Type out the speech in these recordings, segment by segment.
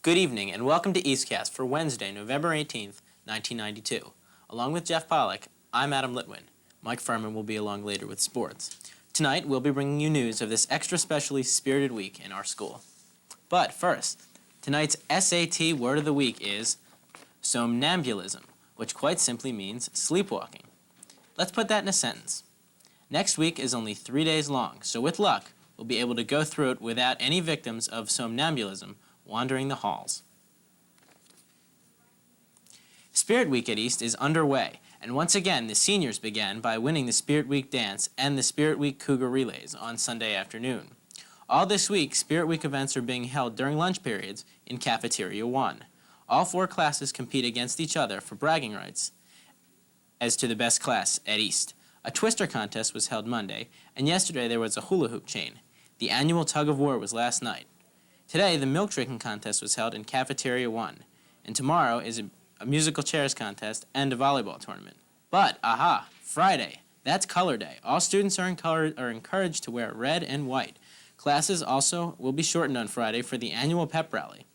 Good evening and welcome to EastCast for Wednesday, November 18th, 1992. Along with Jeff Pollack, I'm Adam Litwin. Mike Furman will be along later with sports. Tonight, we'll be bringing you news of this extra specially spirited week in our school. But first, tonight's SAT word of the week is somnambulism, which quite simply means sleepwalking. Let's put that in a sentence. Next week is only 3 days long, so with luck, we'll be able to go through it without any victims of somnambulism wandering the halls. Spirit Week at East is underway, and once again the seniors began by winning the Spirit Week dance and the Spirit Week Cougar Relays on Sunday afternoon. All this week, Spirit Week events are being held during lunch periods in Cafeteria 1. All 4 classes compete against each other for bragging rights as to the best class at East. A twister contest was held Monday, and yesterday there was a hula hoop chain. The annual tug of war was last night. Today, the milk drinking contest was held in Cafeteria 1, and tomorrow is a musical chairs contest and a volleyball tournament. But, Friday, that's color day. All students are encouraged to wear red and white. Classes also will be shortened on Friday for the annual pep rally.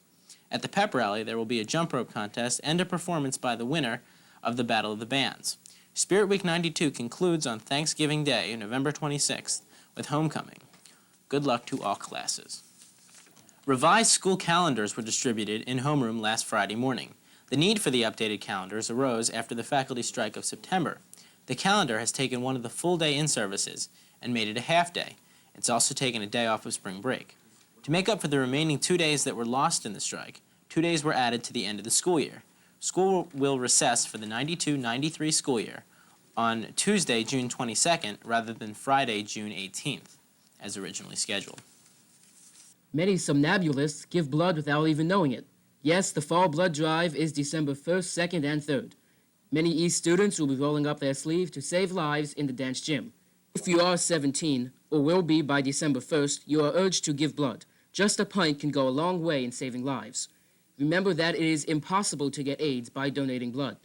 At the pep rally, there will be a jump rope contest and a performance by the winner of the Battle of the Bands. Spirit Week 92 concludes on Thanksgiving Day, November 26th, with homecoming. Good luck to all classes. Revised school calendars were distributed in homeroom last Friday morning. The need for the updated calendars arose after the faculty strike of September. The calendar has taken one of the full-day in-services and made it a half-day. It's also taken a day off of spring break. To make up for the remaining 2 days that were lost in the strike, 2 days were added to the end of the school year. School will recess for the 92-93 school year on Tuesday, June 22nd, rather than Friday, June 18th, as originally scheduled. Many somnambulists give blood without even knowing it. Yes, the fall blood drive is December 1st, 2nd, and 3rd. Many East students will be rolling up their sleeve to save lives in the dance gym. If you are 17, or will be by December 1st, you are urged to give blood. Just a pint can go a long way in saving lives. Remember that it is impossible to get AIDS by donating blood.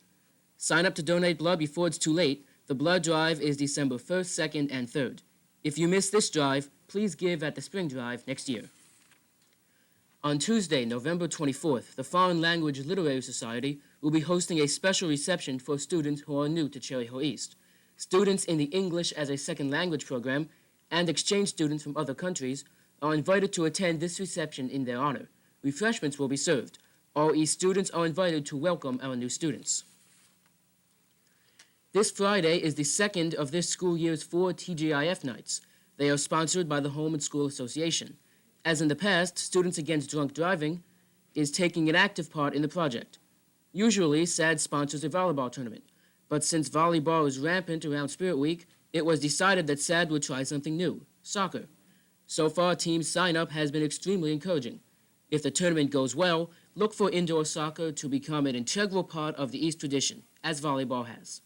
Sign up to donate blood before it's too late. The blood drive is December 1st, 2nd, and 3rd. If you miss this drive, please give at the spring drive next year. On Tuesday, November 24th, the Foreign Language Literary Society will be hosting a special reception for students who are new to Cherry Hill East. Students in the English as a Second Language program and exchange students from other countries are invited to attend this reception in their honor. Refreshments will be served. All East students are invited to welcome our new students. This Friday is the second of this school year's 4 TGIF nights. They are sponsored by the Home and School Association. As in the past, Students Against Drunk Driving is taking an active part in the project. Usually, SAD sponsors a volleyball tournament, but since volleyball is rampant around Spirit Week, it was decided that SAD would try something new, soccer. So far, team sign-up has been extremely encouraging. If the tournament goes well, look for indoor soccer to become an integral part of the East tradition, as volleyball has.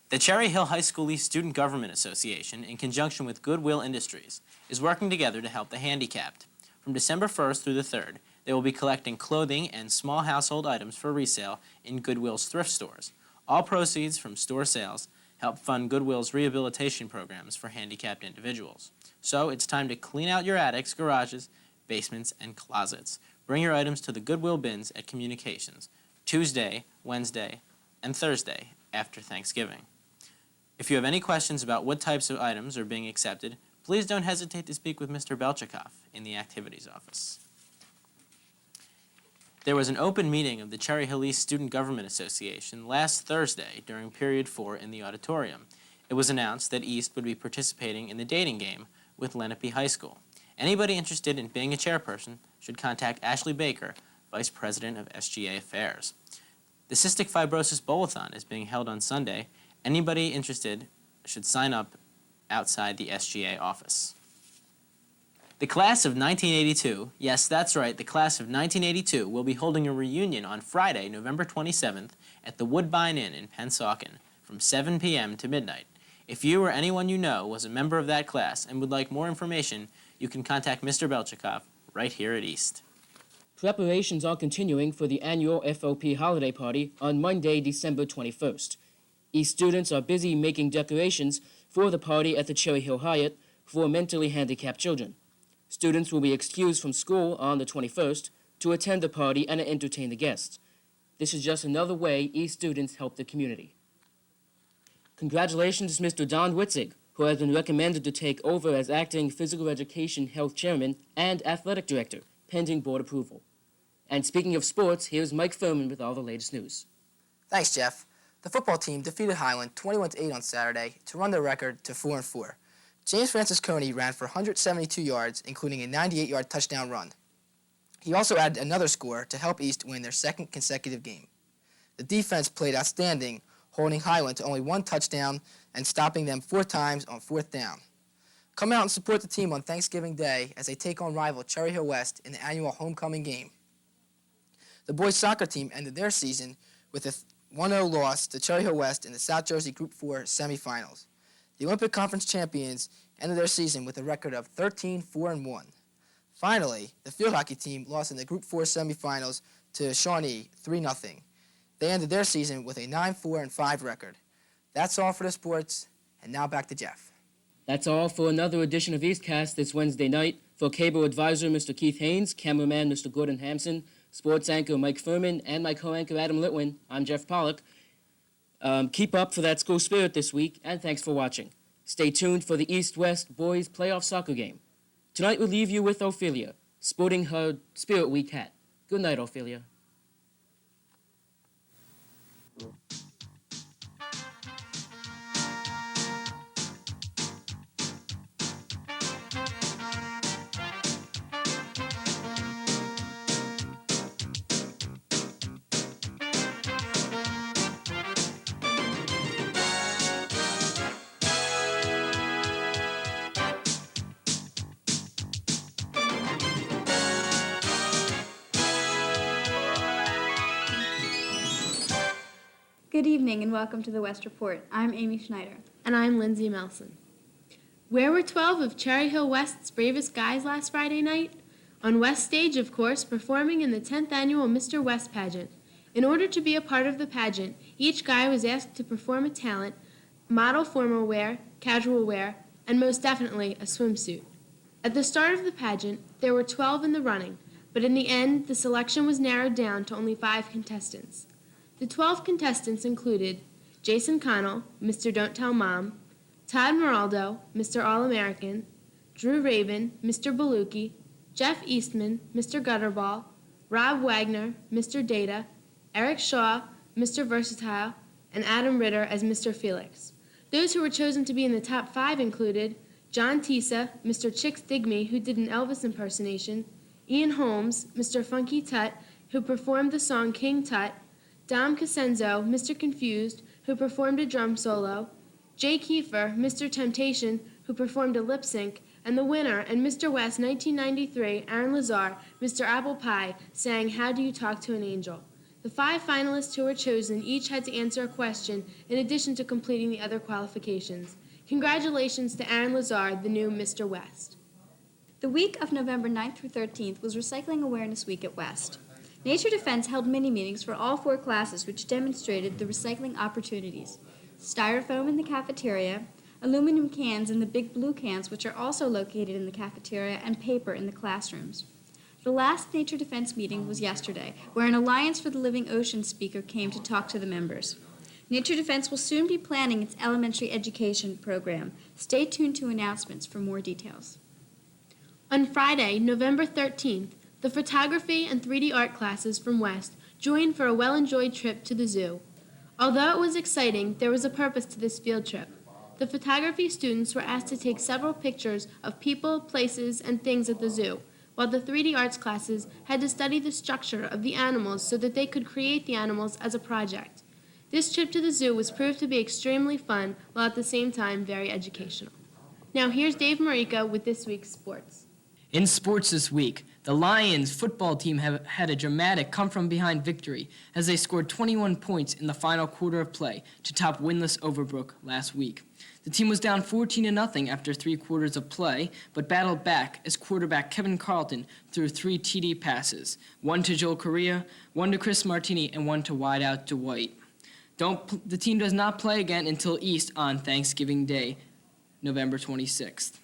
The Cherry Hill High School East Student Government Association, in conjunction with Goodwill Industries, is working together to help the handicapped. From December 1st through the 3rd, they will be collecting clothing and small household items for resale in Goodwill's thrift stores. All proceeds from store sales help fund Goodwill's rehabilitation programs for handicapped individuals. So it's time to clean out your attics, garages, basements, and closets. Bring your items to the Goodwill bins at Communications, Tuesday, Wednesday, and Thursday after Thanksgiving. If you have any questions about what types of items are being accepted, please don't hesitate to speak with Mr. Belchikoff in the Activities Office. There was an open meeting of the Cherry Hill East Student Government Association last Thursday during Period 4 in the auditorium. It was announced that East would be participating in the dating game with Lenape High School. Anybody interested in being a chairperson should contact Ashley Baker, Vice President of SGA Affairs. The Cystic Fibrosis Bowl-a-thon is being held on Sunday. Anybody interested should sign up outside the SGA office. The class of 1982, yes, that's right, the class of 1982 will be holding a reunion on Friday, November 27th at the Woodbine Inn in Pennsauken from 7 p.m. to midnight. If you or anyone you know was a member of that class and would like more information, you can contact Mr. Belchikoff right here at East. Preparations are continuing for the annual FOP holiday party on Monday, December 21st. East students are busy making decorations for the party at the Cherry Hill Hyatt for mentally handicapped children. Students will be excused from school on the 21st to attend the party and entertain the guests. This is just another way East students help the community. Congratulations to Mr. Don Witzig, who has been recommended to take over as acting physical education health chairman and athletic director, pending board approval. And speaking of sports, here's Mike Furman with all the latest news. Thanks, Jeff. The football team defeated Highland 21-8 on Saturday to run their record to 4-4. James Francis Coney ran for 172 yards, including a 98-yard touchdown run. He also added another score to help East win their second consecutive game. The defense played outstanding, holding Highland to only one touchdown and stopping them 4 times on 4th down. Come out and support the team on Thanksgiving Day as they take on rival Cherry Hill West in the annual homecoming game. The boys soccer team ended their season with a 1-0 loss to Cherry Hill West in the South Jersey Group 4 semifinals. The Olympic Conference champions ended their season with a record of 13-4-1. Finally, the field hockey team lost in the Group 4 semifinals to Shawnee 3-0. They ended their season with a 9-4-5 record. That's all for the sports, and now back to Jeff. That's all for another edition of EastCast this Wednesday night. For cable advisor Mr. Keith Haynes, cameraman Mr. Gordon Hampson, sports anchor Mike Furman, and my co-anchor Adam Litwin, I'm Jeff Pollock. Keep up for that school spirit this week, and thanks for watching. Stay tuned for the East-West boys playoff soccer game. Tonight we'll leave you with Ophelia, sporting her Spirit Week hat. Good night, Ophelia. Good evening and welcome to the West Report. I'm Amy Schneider. And I'm Lindsay Melson. Where were 12 of Cherry Hill West's bravest guys last Friday night? On West Stage, of course, performing in the 10th annual Mr. West pageant. In order to be a part of the pageant, each guy was asked to perform a talent, model formal wear, casual wear, and most definitely a swimsuit. At the start of the pageant, there were 12 in the running, but in the end, the selection was narrowed down to only 5 contestants. The 12 contestants included Jason Connell, Mr. Don't Tell Mom, Todd Moraldo, Mr. All-American, Drew Rabin, Mr. Baluki, Jeff Eastman, Mr. Gutterball, Rob Wagner, Mr. Data, Eric Shaw, Mr. Versatile, and Adam Ritter as Mr. Felix. Those who were chosen to be in the top 5 included John Tisa, Mr. Chicks Dig Me, who did an Elvis impersonation, Ian Holmes, Mr. Funky Tut, who performed the song King Tut, Dom Casenzo, Mr. Confused, who performed a drum solo, Jay Kiefer, Mr. Temptation, who performed a lip sync, and the winner and Mr. West 1993, Aaron Lazar, Mr. Apple Pie, sang How Do You Talk to an Angel? The 5 finalists who were chosen each had to answer a question in addition to completing the other qualifications. Congratulations to Aaron Lazar, the new Mr. West. The week of November 9th through 13th was Recycling Awareness Week at West. Nature Defense held mini-meetings for all 4 classes which demonstrated the recycling opportunities. Styrofoam in the cafeteria, aluminum cans in the big blue cans which are also located in the cafeteria, and paper in the classrooms. The last Nature Defense meeting was yesterday, where an Alliance for the Living Ocean speaker came to talk to the members. Nature Defense will soon be planning its elementary education program. Stay tuned to announcements for more details. On Friday, November 13th, the photography and 3D art classes from West joined for a well-enjoyed trip to the zoo. Although it was exciting, there was a purpose to this field trip. The photography students were asked to take several pictures of people, places, and things at the zoo, while the 3D arts classes had to study the structure of the animals so that they could create the animals as a project. This trip to the zoo was proved to be extremely fun, while at the same time very educational. Now here's Dave Marica with this week's sports. In sports this week, the Lions football team have had a dramatic come-from-behind victory as they scored 21 points in the final quarter of play to top winless Overbrook last week. The team was down 14-0 after 3 quarters of play, but battled back as quarterback Kevin Carlton threw 3 TD passes, 1 to Joel Correa, 1 to Chris Martini, and 1 to wideout Dwight. The team does not play again until East on Thanksgiving Day, November 26th.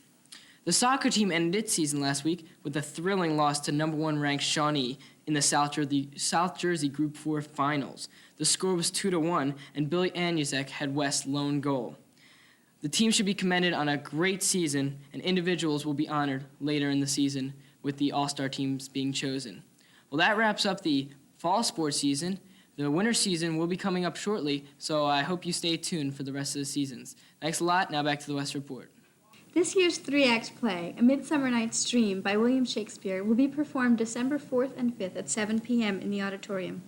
The soccer team ended its season last week with a thrilling loss to number 1 ranked Shawnee in the South Jersey Group 4 finals. The score was 2-1, and Billy Anuzek had West's lone goal. The team should be commended on a great season, and individuals will be honored later in the season with the all-star teams being chosen. Well, that wraps up the fall sports season. The winter season will be coming up shortly, so I hope you stay tuned for the rest of the seasons. Thanks a lot. Now back to the West Report. This year's three-act play, A Midsummer Night's Dream by William Shakespeare, will be performed December 4th and 5th at 7 p.m. in the auditorium.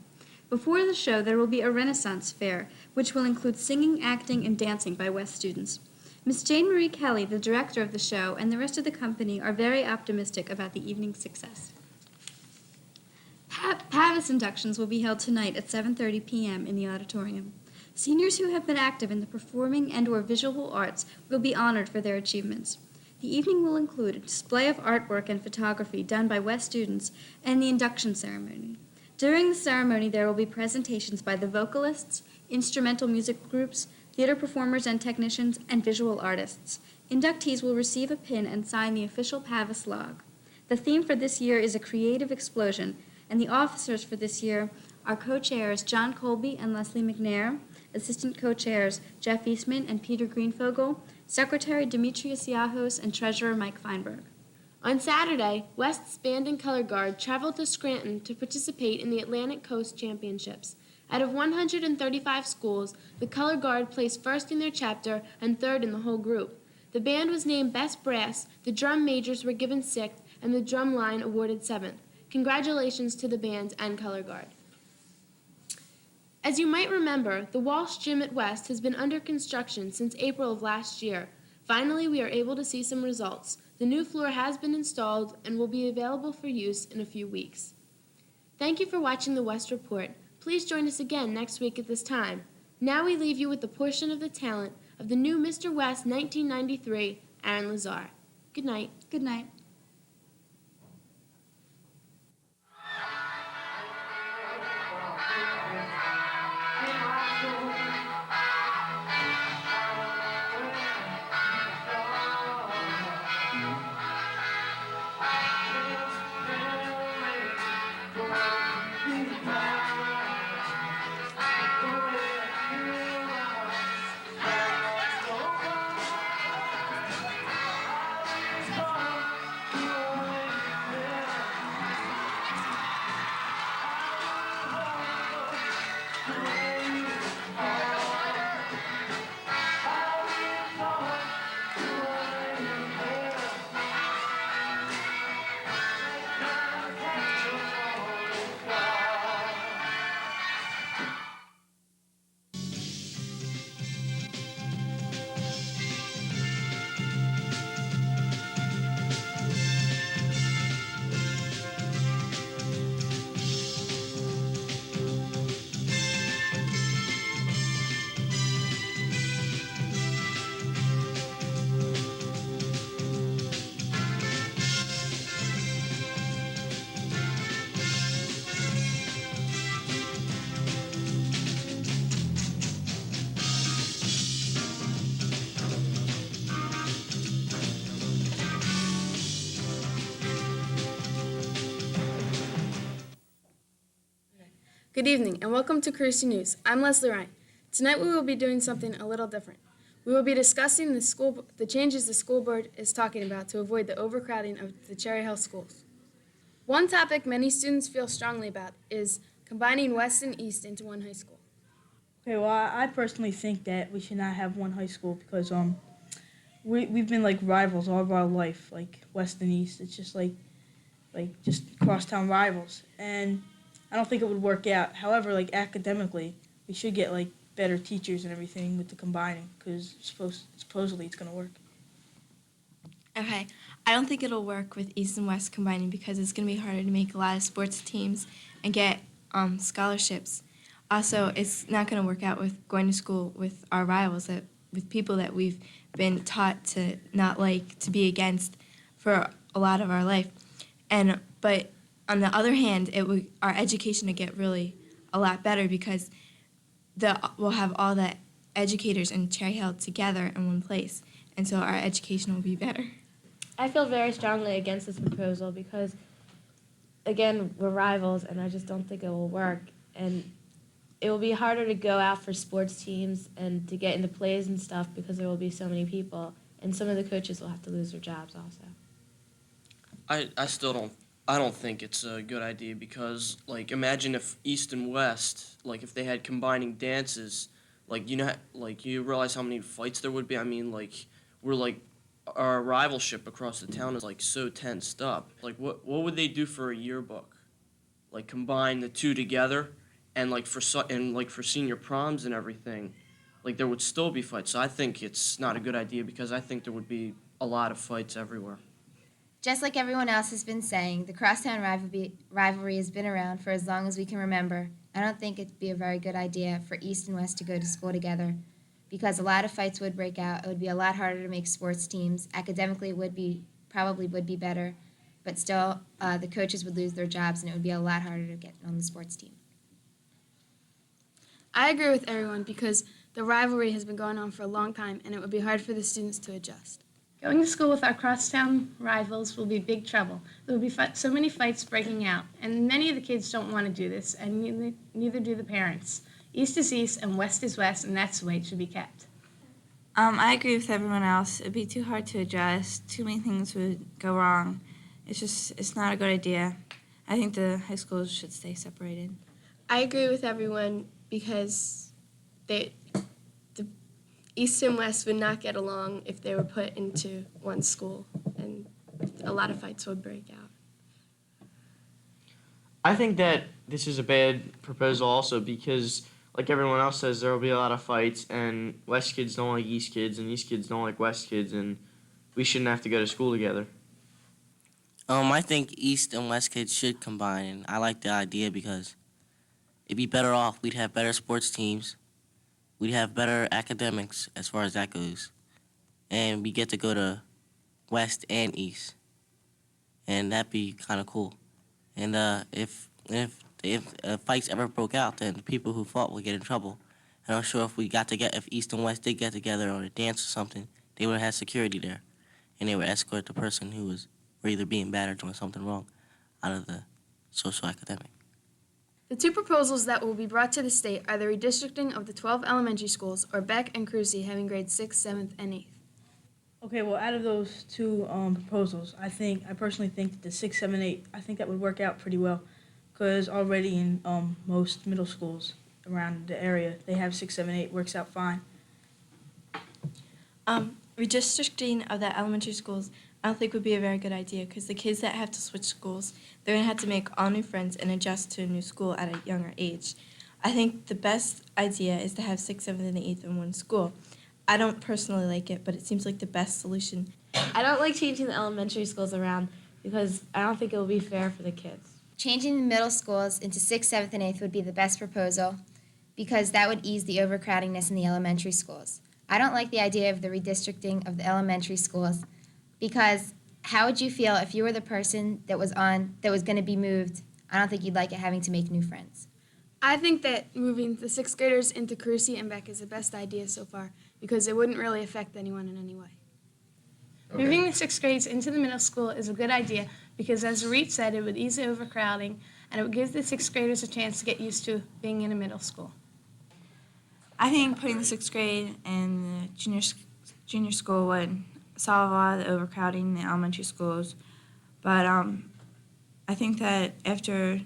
Before the show, there will be a Renaissance fair, which will include singing, acting, and dancing by West students. Miss Jane Marie Kelly, the director of the show, and the rest of the company are very optimistic about the evening's success. PAVIS inductions will be held tonight at 7:30 p.m. in the auditorium. Seniors who have been active in the performing and/or visual arts will be honored for their achievements. The evening will include a display of artwork and photography done by West students and the induction ceremony. During the ceremony, there will be presentations by the vocalists, instrumental music groups, theater performers and technicians, and visual artists. Inductees will receive a pin and sign the official PAVIS log. The theme for this year is a creative explosion, and the officers for this year are co-chairs John Colby and Leslie McNair, assistant co-chairs Jeff Eastman and Peter Greenfogel, secretary Demetrius Yahos, and treasurer Mike Feinberg. On Saturday, West's band and color guard traveled to Scranton to participate in the Atlantic Coast Championships. Out of 135 schools, the color guard placed first in their chapter and third in the whole group. The band was named Best Brass, the drum majors were given 6th, and the drum line awarded 7th. Congratulations to the band and color guard. As you might remember, the Walsh Gym at West has been under construction since April of last year. Finally, we are able to see some results. The new floor has been installed and will be available for use in a few weeks. Thank you for watching the West Report. Please join us again next week at this time. Now we leave you with a portion of the talent of the new Mr. West 1993, Aaron Lazar. Good night. Good night. Good evening, and welcome to Carusi News. I'm Leslie Ryan. Tonight we will be doing something a little different. We will be discussing the changes the school board is talking about to avoid the overcrowding of the Cherry Hill schools. One topic many students feel strongly about is combining West and East into one high school. Okay, well, I personally think that we should not have one high school because we've been like rivals all of our life, like West and East. It's just like just crosstown rivals, and I don't think it would work out. However, like academically, we should get like better teachers and everything with the combining because supposedly it's gonna work. Okay, I don't think it'll work with East and West combining because it's going to be harder to make a lot of sports teams and get scholarships. Also, it's not going to work out with going to school with our rivals, with people that we've been taught to not like, to be against for a lot of our life. But on the other hand, our education will get really a lot better because we'll have all the educators in Cherry Hill together in one place, and so our education will be better. I feel very strongly against this proposal because again, we're rivals, and I just don't think it will work. And it will be harder to go out for sports teams and to get into plays and stuff because there will be so many people, and some of the coaches will have to lose their jobs also. I still don't think it's a good idea because like imagine if East and West like if they had combining dances like like you realize how many fights there would be. I mean like we're like our rivalship across the town is like so tensed up. Like what would they do for a yearbook? Like combine the two together and like for senior proms and everything. Like there would still be fights. So I think it's not a good idea because I think there would be a lot of fights everywhere. Just like everyone else has been saying, the crosstown rivalry has been around for as long as we can remember. I don't think it'd be a very good idea for East and West to go to school together because a lot of fights would break out. It would be a lot harder to make sports teams. Academically, it probably would be better, but still, the coaches would lose their jobs and it would be a lot harder to get on the sports team. I agree with everyone because the rivalry has been going on for a long time and it would be hard for the students to adjust. Going to school with our crosstown rivals will be big trouble. There will be so many fights breaking out, and many of the kids don't want to do this, and neither do the parents. East is East and West is West, and that's the way it should be kept. I agree with everyone else. It'd be too hard to adjust. Too many things would go wrong. It's not a good idea. I think the high schools should stay separated. I agree with everyone because the East and West would not get along if they were put into one school, and a lot of fights would break out. I think that this is a bad proposal also because, like everyone else says, there will be a lot of fights, and West kids don't like East kids, and East kids don't like West kids, and we shouldn't have to go to school together. I think East and West kids should combine, and I like the idea because it'd be better off. We'd have better sports teams. We'd have better academics as far as that goes. And we get to go to West and East. And that'd be kind of cool. And if fights ever broke out, then the people who fought would get in trouble. And I'm sure if East and West did get together on a dance or something, they would have security there. And they would escort the person who was either being bad or doing something wrong out of the social academic. The two proposals that will be brought to the state are the redistricting of the 12 elementary schools, or Beck and Carusi having grades 6th, 7th, and 8th. Okay, well, out of those two proposals, I personally think that the 6, 7, 8, I think that would work out pretty well, because already in most middle schools around the area, they have 6, 7, 8, works out fine. Redistricting of the elementary schools I don't think would be a very good idea because the kids that have to switch schools, they're going to have to make all new friends and adjust to a new school at a younger age. I think the best idea is to have 6th, 7th, and 8th in one school. I don't personally like it, but it seems like the best solution. I don't like changing the elementary schools around because I don't think it will be fair for the kids. Changing the middle schools into 6th, 7th, and 8th would be the best proposal because that would ease the overcrowdingness in the elementary schools. I don't like the idea of the redistricting of the elementary schools because how would you feel if you were the person that was going to be moved? I don't think you'd like it having to make new friends. I think that moving the 6th graders into Carusi and Beck is the best idea so far because it wouldn't really affect anyone in any way. Okay. Moving the 6th grades into the middle school is a good idea because, as Reed said, it would ease the overcrowding and it would give the 6th graders a chance to get used to being in a middle school. I think putting the 6th grade in the junior school would solve a lot of the overcrowding in the elementary schools. But I think that after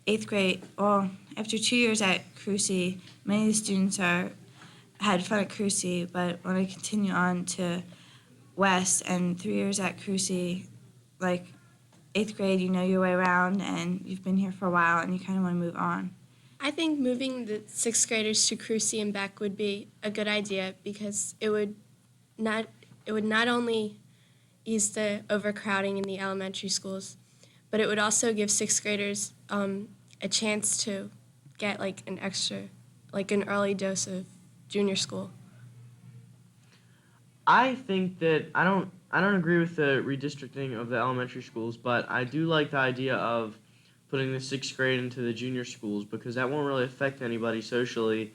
8th grade, after 2 years at Carusi, many of the students had fun at Carusi, but want to continue on to West, and 3 years at Carusi, like 8th grade, you know your way around, and you've been here for a while, and you kind of want to move on. I think moving the 6th graders to Carusi and Beck would be a good idea because it would not only ease the overcrowding in the elementary schools, but it would also give 6th graders a chance to get an early dose of junior school. I think that I don't agree with the redistricting of the elementary schools, but I do like the idea of putting the 6th grade into the junior schools because that won't really affect anybody socially,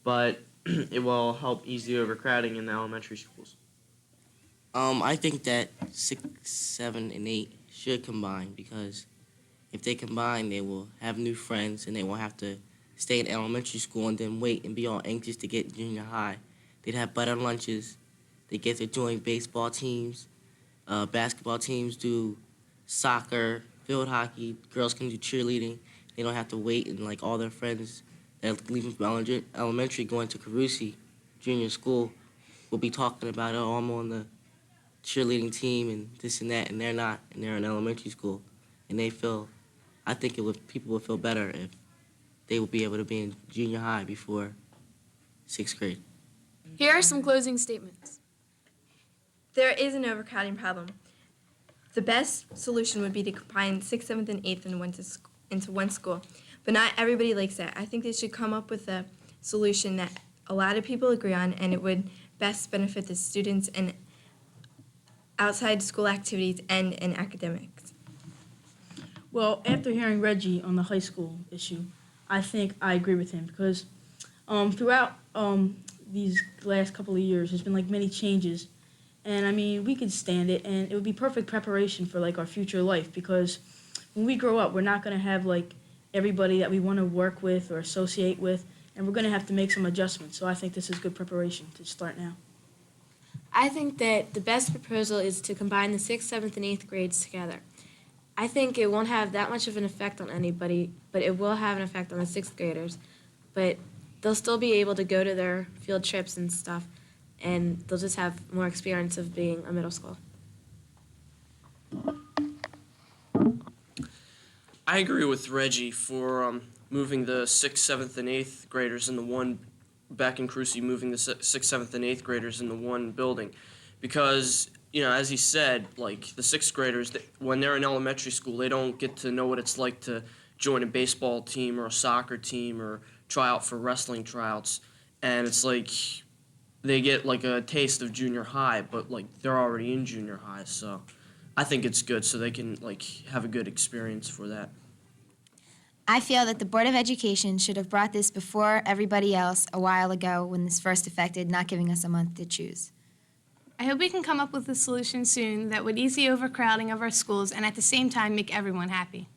but it will help ease the overcrowding in the elementary schools. I think that 6, 7, and 8 should combine because if they combine, they will have new friends and they won't have to stay in elementary school and then wait and be all anxious to get junior high. They'd have better lunches. They get to join baseball teams, basketball teams do soccer, field hockey. Girls can do cheerleading. They don't have to wait and like all their friends that are leaving from elementary going to Carusi junior school will be talking about, oh, I'm on the cheerleading team and this and that, and they're not, and they're in elementary school, and they feel. I think people would feel better if they would be able to be in junior high before 6th grade. Here are some closing statements. There is an overcrowding problem. The best solution would be to combine 6th, 7th, and 8th into one school, but not everybody likes that. I think they should come up with a solution that a lot of people agree on, and it would best benefit the students and outside school activities and in academics. Well, after hearing Reggie on the high school issue, I think I agree with him because throughout these last couple of years, there's been like many changes, and I mean we could stand it, and it would be perfect preparation for like our future life because when we grow up, we're not going to have like everybody that we want to work with or associate with, and we're going to have to make some adjustments. So I think this is good preparation to start now. I think that the best proposal is to combine the 6th, 7th, and 8th grades together. I think it won't have that much of an effect on anybody, but it will have an effect on the 6th graders. But they'll still be able to go to their field trips and stuff, and they'll just have more experience of being a middle school. I agree with Reggie for moving the 6th, 7th, and 8th graders into one, back in Carusi, moving the 6th, 7th, and 8th graders into one building. Because, you know, as he said, like the 6th graders, when they're in elementary school, they don't get to know what it's like to join a baseball team or a soccer team or try out for wrestling tryouts. And it's like they get like a taste of junior high, but like they're already in junior high. So I think it's good so they can like have a good experience for that. I feel that the Board of Education should have brought this before everybody else a while ago when this first affected, not giving us a month to choose. I hope we can come up with a solution soon that would ease the overcrowding of our schools and at the same time make everyone happy.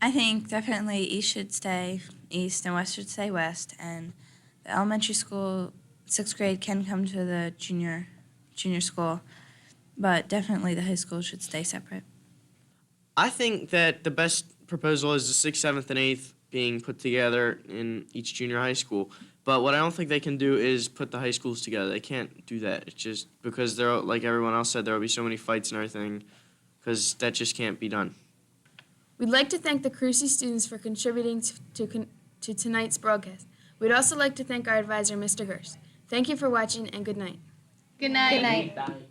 I think definitely East should stay East and West should stay West, and the elementary school 6th grade can come to the junior school, but definitely the high school should stay separate. I think that the best proposal is the 6th, 7th, and 8th being put together in each junior high school. But what I don't think they can do is put the high schools together. They can't do that. It's just because there, like everyone else said, there will be so many fights and everything, because that just can't be done. We'd like to thank the Carusi students for contributing to tonight's broadcast. We'd also like to thank our advisor, Mr. Gerst. Thank you for watching, and good night. Good night. Good night.